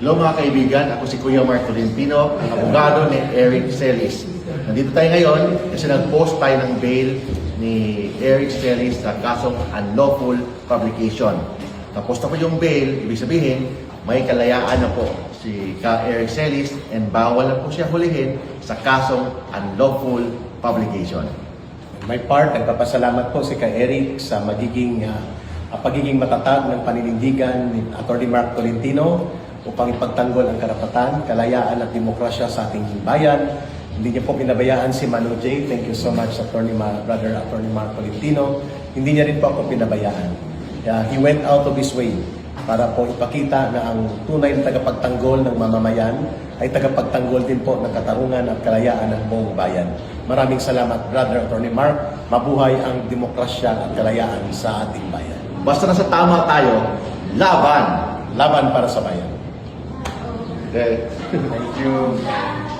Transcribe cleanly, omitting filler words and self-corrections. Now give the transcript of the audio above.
Hello mga kaibigan, ako si Kuya Mark Tolentino, ang abogado ni Eric Celis. Nandito tayo ngayon kasi nag-post tayo ng bail ni Eric Celis sa kasong unlawful publication. Tapos na po yung bail, ibig sabihin, may kalayaan na po si Eric Celis and bawal na po siya hulihin sa kasong unlawful publication. My part, nagpapasalamat po si Eric sa pagiging matatag ng paninindigan ni Atty. Mark Tolentino upang ipagtanggol ang karapatan, kalayaan at demokrasya sa ating bayan. Hindi niya po pinabayaan si Manu J. Thank you so much, Brother Atty. Mark Tolentino. Hindi niya rin po ako pinabayaan. He went out of his way para po ipakita na ang tunay na tagapagtanggol ng mamamayan ay tagapagtanggol din po ng katarungan at kalayaan ng buong bayan. Maraming salamat, Brother Atty. Mark. Mabuhay ang demokrasya at kalayaan sa ating bayan. Basta nasa tama tayo, laban! Laban para sa bayan. Okay. Thank you.